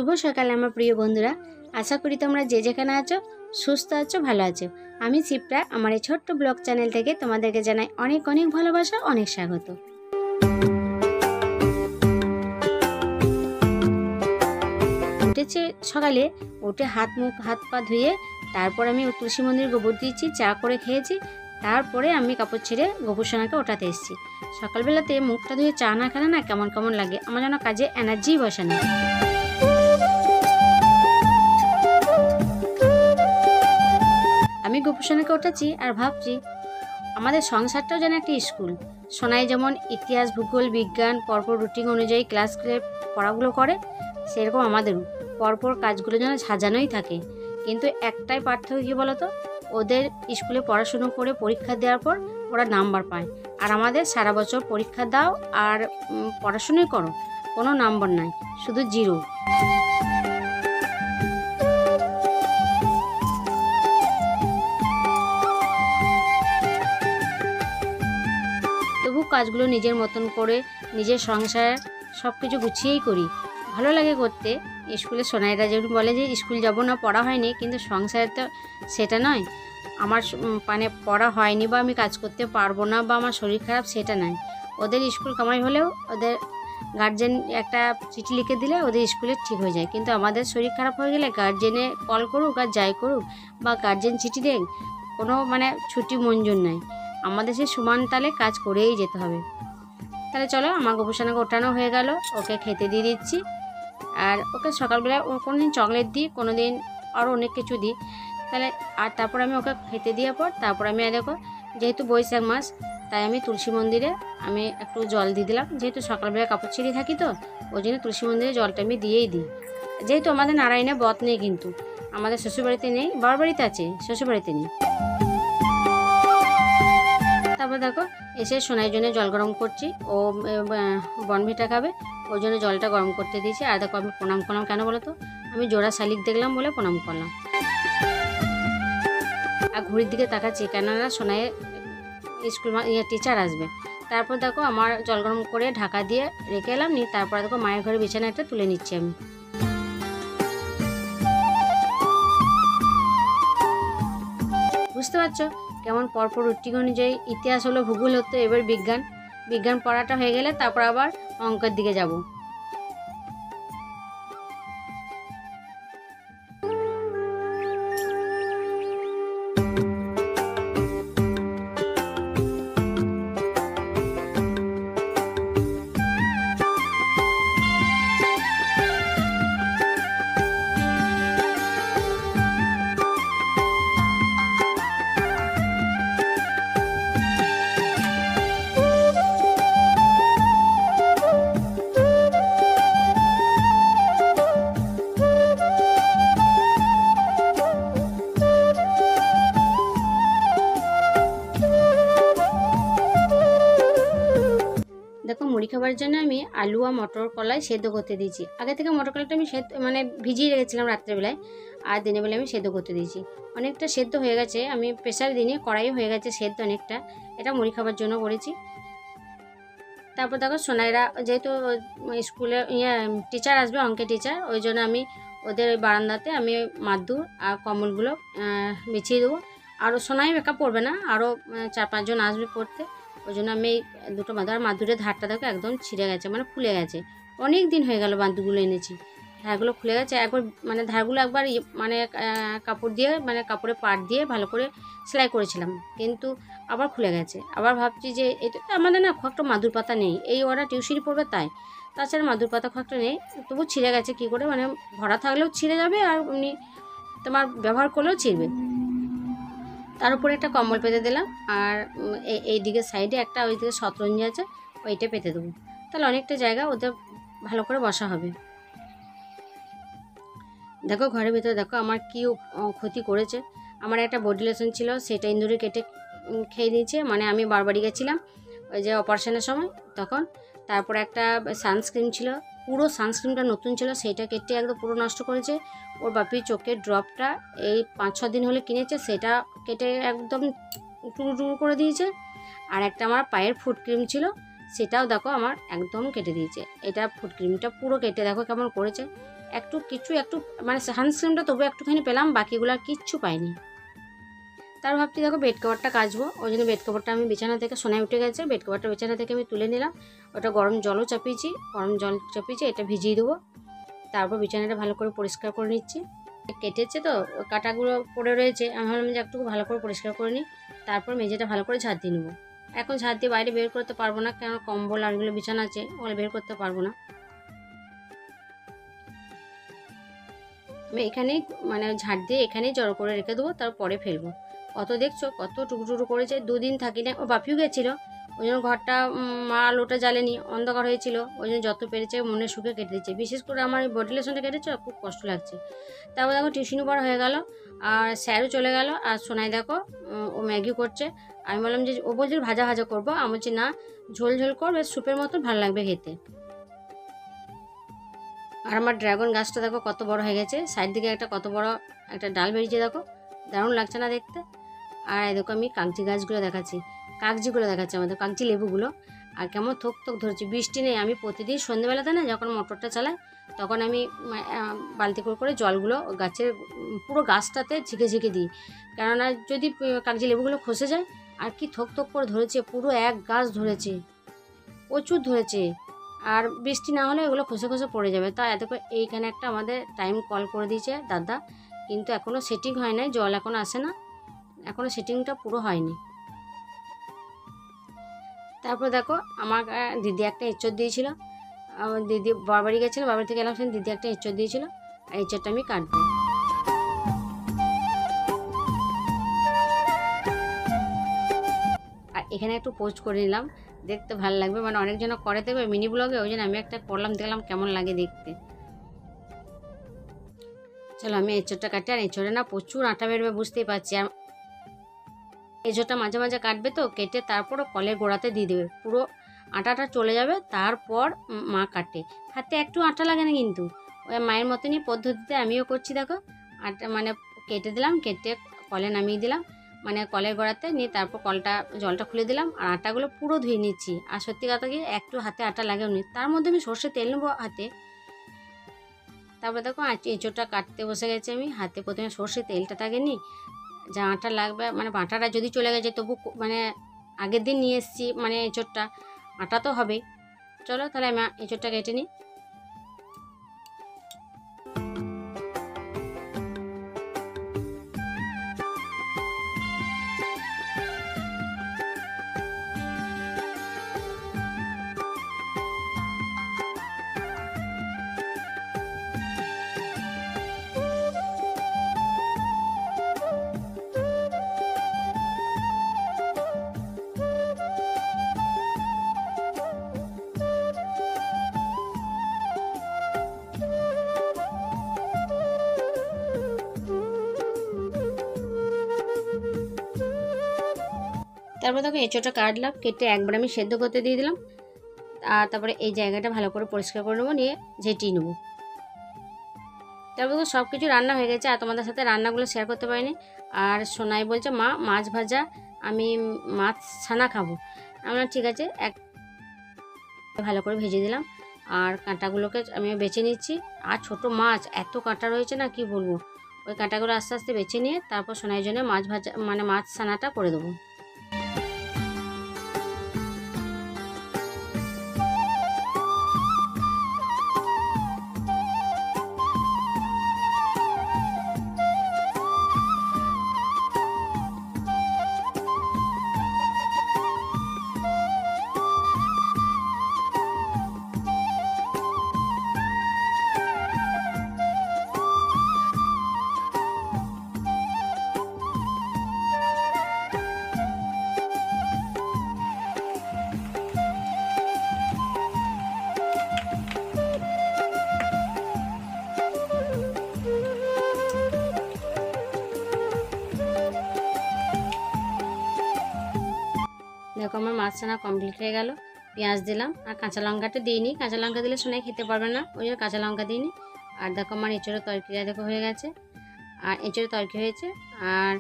শুভ সকাল আমার প্রিয় বন্ধুরা। আশা করি তোমরা যে যেখানে আছো সুস্থ আছো, ভালো আছো। আমি শিপ্রা, আমার এই ছোট্ট ব্লগ চ্যানেল থেকে তোমাদেরকে জানাই অনেক অনেক ভালোবাসা, অনেক স্বাগত। উঠেছে সকালে, উঠে হাত পা ধুয়ে তারপর আমি তুলসী মন্দির গোবর দিয়েছি, চা করে খেয়েছি। তারপরে আমি কাপড় ছেড়ে গোপুসোনাকে ওঠাতে এসেছি। সকালবেলাতে মুখটা ধুয়ে চা না খেলে না কেমন কেমন লাগে, আমার যেন কাজে এনার্জি বসে না। আমি গোপুসোনাকে ওঠাচ্ছি আর ভাবছি আমাদের সংসারটাও যেন একটা স্কুল। সোনাই যেমন ইতিহাস, ভূগোল, বিজ্ঞান পরপর রুটিন অনুযায়ী ক্লাস পড়াগুলো করে, সেরকম আমাদেরও পরপর কাজগুলো যেন সাজানোই থাকে। কিন্তু একটাই পার্থক্য কী বলতো, ওদের স্কুলে পড়াশুনো করে পরীক্ষা দেওয়ার পর ওরা নাম্বার পায়, আর আমাদের সারা বছর পরীক্ষা দাও আর পড়াশুনোই করো, কোনো নাম্বার নাই, শুধু জিরো। তবু কাজগুলো নিজের মতন করে নিজের সংসার সব কিছু গুছিয়েই করি, ভালো লাগে করতে। স্কুলে সোনাইরা যেমন বলে যে স্কুল যাব না, পড়া হয়নি, কিন্তু সংসারে তো সেটা নয়। আমার মানে পড়া হয়নি বা আমি কাজ করতে পারবো না বা আমার শরীর খারাপ, সেটা নয়। ওদের স্কুল কামাই হলেও ওদের গার্জেন একটা চিঠি লিখে দিলে ওদের স্কুলে ঠিক হয়ে যায়। কিন্তু আমাদের শরীর খারাপ হয়ে গেলে গার্জেনে কল করুক আর যাই করুক বা গার্জেন চিঠি দেন, কোনো মানে ছুটি মঞ্জুর নাই, আমাদের সেই সমান তালে কাজ করেই যেতে হবে। তাহলে চলো, আমার গোপুসোনাকে ওঠানো হয়ে গেল, ওকে খেতে দিয়ে দিচ্ছি। আর ওকে সকালবেলায় কোনো দিন চকলেট দিই, কোনো দিন আরও অনেক কিছু দিই। তাহলে আর তারপর আমি ওকে খেতে দেওয়ার পর তারপর আমি দেখো, যেহেতু বৈশাখ মাস, তাই আমি তুলসী মন্দিরে আমি একটু জল দিয়ে দিলাম। যেহেতু সকালবেলায় কাপড় ছিঁড়ে থাকি, তো ওই জন্য তুলসী মন্দিরে জলটা আমি দিয়েই দিই। যেহেতু আমাদের নারায়ণে বত নেই, কিন্তু আমাদের শ্বশুরবাড়িতে নেই, বাবার বাড়িতে আছে, শ্বশুরবাড়িতে নেই। তারপর দেখো এসে সোনাইয়ের জন্য জল গরম করছি, ও বনভিটা খাবে, ওই জন্য জলটা গরম করতে দিয়েছি। আর দেখো আমি প্রণাম করলাম, কেন বলো তো, আমি জোড়া শালিক দেখলাম বলে প্রণাম করলাম। আর ঘড়ির দিকে তাকাচ্ছি, কেননা সোনাইয়ের স্কুল টিচার আসবে। তারপর দেখো আমার জল গরম করে ঢাকা দিয়ে রেখে এলাম, তারপর দেখো মায়ের ঘরে বিছানা একটা তুলে নিচ্ছি আমি। বুঝতে পারছো কেমন পরপর রুটিন অনুযায়ী ইতিহাস হলো, ভূগোল হতো, এবার বিজ্ঞান পড়াটা হয়ে গেলে তারপর আবার অঙ্কের দিকে যাব। দেখো মুড়ি খাবার জন্য আমি আলু আর মটর কলাই সেদ্ধ করতে দিয়েছি। আগে থেকে মটর কলাইটা আমি মানে ভিজিয়ে রেখেছিলাম রাত্রেবেলায়, আর দিনের বেলায় আমি সেদ্ধ করতে দিয়েছি। অনেকটা সেদ্ধ হয়ে গেছে, আমি প্রেশার দিনে কড়াই হয়ে গেছে সেদ্ধ অনেকটা। এটা মুড়ি খাবার জন্য করেছি। তারপর দেখো সোনাইরা যেহেতু স্কুলে টিচার আসবে, অঙ্কের টিচার, ওই জন্য আমি ওদের ওই বারান্দাতে আমি মাদুর আর কম্বলগুলো বিছিয়ে দেবো। আরও সোনাই মেকআপ পরবে না, আরও 4-5 জন আসবে পড়তে, ওই জন্য আমি দুটো মাদুর, আর মাদুরের ধারটা দেখো একদম ছিঁড়ে গেছে, মানে খুলে গেছে। অনেক দিন হয়ে গেল মাদুরগুলো এনেছি, ধারগুলো খুলে গেছে। একবার মানে ধারগুলো একবার মানে কাপড় দিয়ে, মানে কাপড়ে পাট দিয়ে ভালো করে সেলাই করেছিলাম, কিন্তু আবার খুলে গেছে। আবার ভাবছি যে এটা আমাদের না একটা মাদুর পাতা নেই, এই ওরা টিউশনি পড়বে তাই, তাছাড়া মাদুর পাতা একটা নেই। তবু ছিঁড়ে গেছে কী করে, মানে ভরা থাকলেও ছিঁড়ে যাবে আর এমনি তোমার ব্যবহার করলেও ছিঁড়বে। তার উপরে একটা কম্বল পেতে দিলাম, আর এই দিকে সাইডে একটা, ওই দিকে শতরঞ্জি আছে, ওইটা পেতে দেবো। তাহলে অনেকটা জায়গা ওদের ভালো করে বসা হবে। দেখো ঘরের ভিতরে দেখো আমার কী ক্ষতি করেছে। আমার একটা বডি লোশন ছিল, সেটা ইঁদুরে কেটে খেয়ে দিয়েছে। মানে আমি বারবারই গেছিলাম ওই যে অপারেশনের সময় তখন। তারপরে একটা সানস্ক্রিন ছিল, পুরো সানস্ক্রিনটা নতুন ছিল, সেইটা কেটে একদম পুরো নষ্ট করেছে। ওর বাপির চোখের ড্রপটা এই 5-6 দিন হলে কিনেছে, সেটা কেটে একদম টুকরো টুকরো করে দিয়েছে। আর একটা আমার পায়ের ফুট ক্রিম ছিল, সেটাও দেখো আমার একদম কেটে দিয়েছে। এটা ফুট ক্রিমটা পুরো কেটে দেখো কেমন করেছে। একটু মানে সানস্ক্রিনটা তবু একটুখানি পেলাম, বাকিগুলো আর কিচ্ছু পাইনি। তার ভাবছি দেখো বেড কভারটা কাচবো, ওই জন্য বেড কভারটা আমি বিছানা থেকে, সোনায় উঠে গেছে, বেড কভারটা বিছানা থেকে আমি তুলে নিলাম। ওটা গরম জল চাপিয়েছি, এটা ভিজিয়ে দেবো। তারপর বিছানাটা ভালো করে পরিষ্কার করে নিচ্ছি। কেটেছে তো কাটাগুলো পড়ে রয়েছে, আমি ভাবলাম যে একটু ভালো করে পরিষ্কার করে নিই, তারপর মেঝেটা ভালো করে ঝাড় দিয়ে নেবো। এখন ঝাড় দিয়ে বাইরে বের করতে পারবো না, কেন কম্বল আর এগুলো বিছানা আছে, ওগুলো বের করতে পারবো না। আমি এখানেই মানে ঝাড় দিয়ে এখানেই জড়ো করে রেখে দেবো, তারপরে ফেলবো। কত দেখছো কত টুকরো করেছে, 2 দিন থাকি না, ও বাপিও গেছিলো, ওই জন্য ঘরটা মা আলোটা জ্বালেনি, অন্ধকার হয়েছিল, ওই জন্য যত পেরেছে মনের সুখে কেটে দিচ্ছে। বিশেষ করে আমার এই বডি লোশনটা কেটেছে, খুব কষ্ট লাগছে। তারপর দেখো টিউশনও পড়া হয়ে গেল, আর স্যারও চলে গেল, আর সোনাই দেখো ও ম্যাগি করছে। আমি বললাম যে, ও বলছে ভাজা ভাজা করবো, আমি বলছি না ঝোল ঝোল করবে, স্যুপের মতো ভালো লাগবে খেতে। আর আমার ড্রাগন গাছটা দেখো কত বড় হয়ে গেছে, সাইড দিকে একটা কত বড় একটা ডাল বেরিয়েছে, দেখো দারুণ লাগছে না দেখতে। আর দেখো আমি কাগজি গাছগুলো দেখাচ্ছি, কাগজিগুলো দেখাচ্ছি, আমাদের কাগজি লেবুগুলো, আর কেমন থোক থোক ধরেছে। বৃষ্টি নেই, আমি প্রতিদিন সন্ধ্যেবেলাতে না যখন মোটরটা চালাই, তখন আমি বালতি করে জলগুলো গাছের পুরো গাছটাতে ঝিকে দিই, কেননা যদি কাগজি লেবুগুলো খসে যায়। আর কি থোক থোক করে ধরেছে, পুরো এক গাছ ধরেছে, প্রচুর ধরেছে। আর বৃষ্টি না হলে এগুলো খসে খসে পড়ে যাবে। তা এত এইখানে একটা আমাদের টাইম কল করে দিয়েছে দাদা, কিন্তু এখনও সেটিং হয় নাই, জল এখনও আসে না, এখনও সেটিংটা পুরো হয়নি। তারপর দেখো আমার দিদি একটা এঁচড় দিয়েছিল, আমার দিদি বাবাড়ি গেছিলো, বাবার থেকে এলাম, দিদি একটা এঁচড় দিয়েছিল, আর এঁচড়টা আমি কাটবো। আর এখানে একটু পোস্ট করে নিলাম, দেখতে ভালো লাগবে, মানে অনেকজন করে দেবে মিনি ব্লগে, ওই জন্য আমি একটা করলাম, দেখলাম কেমন লাগে দেখতে। চলো আমি এঁচড়টা কাটি, আর এঁচড়ে না প্রচুর আটা বেরোবে বুঝতেই পারছি। আর এঁচড়টা মাঝে মাঝে কাটবে তো, কেটে তারপর কলের গোড়াতে দিয়ে দেবে, পুরো আটাটা চলে যাবে, তারপর মা কাটে। হাতে একটু আটা লাগে না, কিন্তু ওই মায়ের মতনই পদ্ধতিতে আমিও করছি। দেখো আটা মানে কেটে দিলাম, কেটে কলে নামিয়ে দিলাম, মানে কলের গোড়াতে নিয়ে তারপর জলটা খুলে দিলাম, আর আটাগুলো পুরো ধুয়ে নিচ্ছি। আর সত্যি কথা কি একটু হাতে আটা লাগেও নি, তার মধ্যে আমি সর্ষের তেল নেবো হাতে। তারপর দেখো এঁচড়টা কাটতে বসে গেছে, আমি হাতে প্রথমে সর্ষের তেলটা তাকে নিই, যা আটা লাগবে, মানে বাটাটা যদি চলে গেছে তবু মানে আগের দিন নিয়ে এসেছি, মানে এঁচড়টা আটা তো হবে। চলো তাহলে আমি এঁচড়টা কেটে নিই। তারপর দেখো এঁচড়টা কাটলাম, কেটে একবার আমি সেদ্ধ করতে দিয়ে দিলাম। আর তারপরে এই জায়গাটা ভালো করে পরিষ্কার করে নেবো, নিয়ে ঝেঁটিয়ে নেবো। তারপর তো সব কিছু রান্না হয়ে গেছে, আর তোমাদের সাথে রান্নাগুলো শেয়ার করতে পারিনি। আর সোনাই বলছে মা মাছ ভাজা, আমি মাছ ছানা খাবো। আমরা ঠিক আছে, ভালো করে ভেজে দিলাম, আর কাঁটাগুলোকে আমি বেছে নিচ্ছি। আর ছোট মাছ এত কাঁটা রয়েছে না, কি বলবো। ওই কাঁটাগুলো আস্তে আস্তে বেছে নিয়ে তারপর সোনাইয়ের জন্য মাছ ভাজা মানে মাছ ছানাটা করে দেবো। দেখো আমার মাছ ছানা কমপ্লিট হয়ে গেল। পেঁয়াজ দিলাম, আর কাঁচা লঙ্কাটা দিইনি, কাঁচা লঙ্কা দিলে সোনাই খেতে পারবে না, ওই জন্য কাঁচা লঙ্কা দিইনি। আর দেখো আমার এঁচড়ের তরকারিটা দেখো হয়ে গেছে, আর এঁচড়ের তরকারি হয়েছে। আর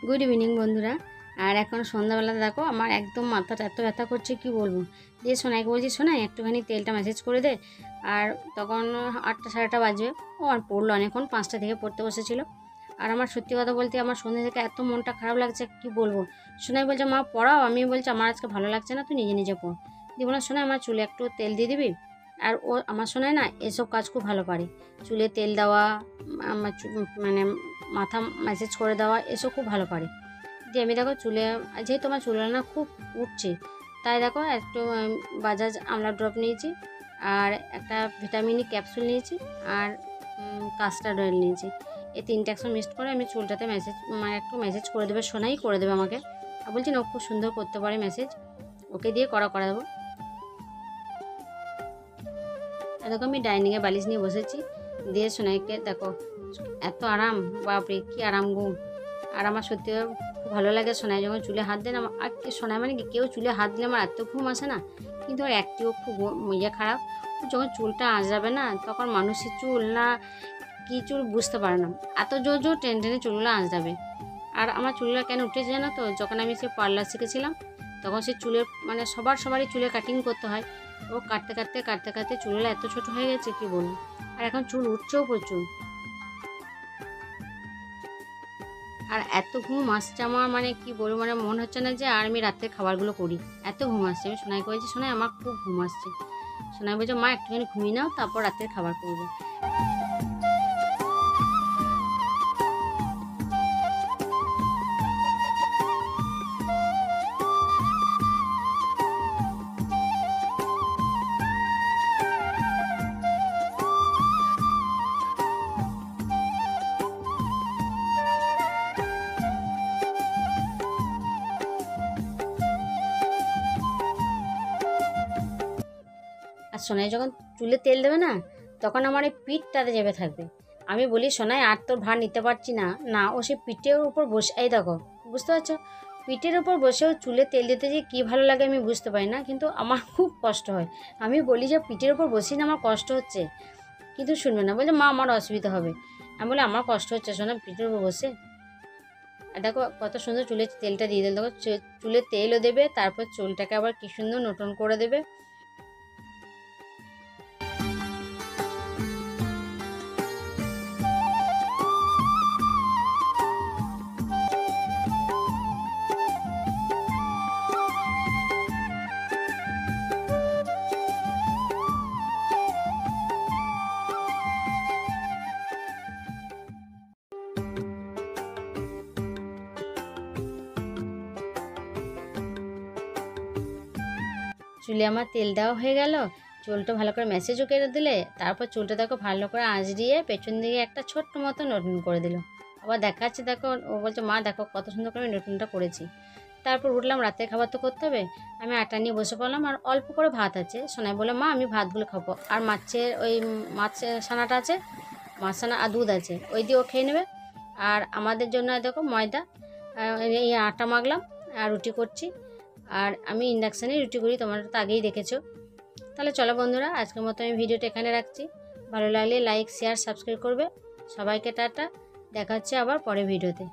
গুড ইভিনিং বন্ধুরা, আর এখন সন্ধ্যাবেলাতে দেখো আমার একদম মাথাটা এত ব্যথা করছে কি বলবো। দিয়ে সোনাইকে বলছি, সোনাই একটুখানি তেলটা ম্যাসেজ করে দে। আর তখন 8টা সাড়ে 8টা বাজবে। ও আর পড়লো অনেকক্ষণ, 5টা থেকে পড়তে বসেছিল। আর আমার সত্যি কথা বলতে আমার সন্ধ্যে থেকে এত মনটা খারাপ লাগছে কি বলবো। সোনাই বলছে মা পড়াও, আমি বলছি আমার আজকে ভালো লাগছে না, তুই নিজে নিজে পড়। দিব না সোনাই আমার চুলে একটু তেল দিয়ে দিবি। আর ও আমার সোনাই না এসব কাজ খুব ভালো পারে, চুলে তেল দেওয়া, আমার মানে মাথা ম্যাসেজ করে দেওয়া, এসব খুব ভালো পারে। দিয়ে আমি দেখো চুলে, যেহেতু আমার চুলে না খুব উঠছে, তাই দেখো একটু বাজাজ আমলা ড্রপ নিয়েছি, আর একটা ভিটামিন ক্যাপসুল নিয়েছি, আর কাস্টার্ড অয়েল নিয়েছি। এই 3টে একশো মিক্সড করে আমি চুলটাতে ম্যাসেজ, মানে একটু ম্যাসেজ করে দেবে, সোনাই করে দেবে আমাকে। আর বলছি না ও খুব সুন্দর করতে পারে ম্যাসেজ, ওকে দিয়ে করা দেবো। দেখো আমি ডাইনিংয়ে বালিশ নিয়ে বসেছি, দিয়ে সোনাইকে দেখো এত আরাম, বাপরে কি আরাম ঘুম। আর আমার সত্যি খুব ভালো লাগে সোনাই যখন চুলে হাত দেন। আর সোনাই মানে কি, কেউ চুলে হাত দিলে আমার এত ঘুম আসে না, কিন্তু আর একটিও খুব খারাপ। যখন চুলটা আঁচড়াবে না, তখন মানুষের চুল না কী চুল বুঝতে পারে না, এত জোর জোর টেনে টেনে চুলগুলো আঁচড়াবে। আর আমার চুলগুলো কেন উঠেছে জানো তো, যখন আমি সে পার্লার শিখেছিলাম তখন সে চুলের মানে সবারই চুলে কাটিং করতে হয়। ও কাটতে কাটতে চুলগুলো এত ছোট হয়ে গেছে কি বলবো। আর এখন চুল উঠছেও প্রচুর। আর এত ঘুম আসছে আমার, মানে কি বলবো, মানে মনে হচ্ছে না যে আর আমি রাত্রে খাবারগুলো করি, এত ঘুম আসছে। আমি সোনাইকে বলছি সোনাই আমার খুব ঘুম আসছে। সোনাই বলছে মা একটুখানি ঘুমিয়ে নাও, তারপর রাত্রে খাবার করবো। আর সোনাই যখন চুলে তেল দেবে না, তখন আমার এই পিঠটাতে চেপে থাকবে। আমি বলি সোনাই আর তোর ভার নিতে পারছি না, না ও সে পিঠের উপর বসে, এই দেখো বুঝতে পারছো, পিঠের উপর বসেও চুলে তেল দিতে যে কী ভালো লাগে আমি বুঝতে পারি না, কিন্তু আমার খুব কষ্ট হয়। আমি বলি যে পিঠের উপর বসি না, আমার কষ্ট হচ্ছে, কিন্তু শুনবে না, বলছে মা আমার অসুবিধা হবে। আমি বলি আমার কষ্ট হচ্ছে শোনা, পিঠের উপর বসে। আর দেখো কত সুন্দর চুলে তেলটা দিয়ে দিল, দেখো চুলে তেলও দেবে, তারপর চুলটাকে আবার কী সুন্দর নতুন করে দেবে। চুলে আমার তেল দেওয়া হয়ে গেল, চুলটা ভালো করে ম্যাসেজও করে দিলে, তারপর চুলটা দেখো ভালো করে আঁচড়িয়ে পেছন দিকে একটা ছোট্ট মতো নতুন করে দিল। আবার দেখাচ্ছে দেখো, ও বলছে মা দেখো কত সুন্দর করে নতুনটা করেছি। তারপর উঠলাম, রাতের খাবার তো করতে হবে। আমি আটা নিয়ে বসে পড়লাম, আর অল্প করে ভাত আছে। সোনাই বলে মা আমি ভাতগুলো খাবো, আর মাছের ছানাটা আছে, মাছ ছানা আর দুধ আছে, ওই দিয়ে ও খেয়ে নেবে। আর আমাদের জন্য দেখো ময়দা, এই আটা মাখলাম আর রুটি করছি। আর আমি ইন্ডাকশানে রুটি করি, তোমরা তো আগেই দেখেছো। তাহলে চলো বন্ধুরা, আজকের মতো আমি ভিডিওটা এখানে রাখছি। ভালো লাগলে লাইক শেয়ার সাবস্ক্রাইব করবে। সবাইকে টাটা, দেখা হচ্ছে আবার পরের ভিডিওতে।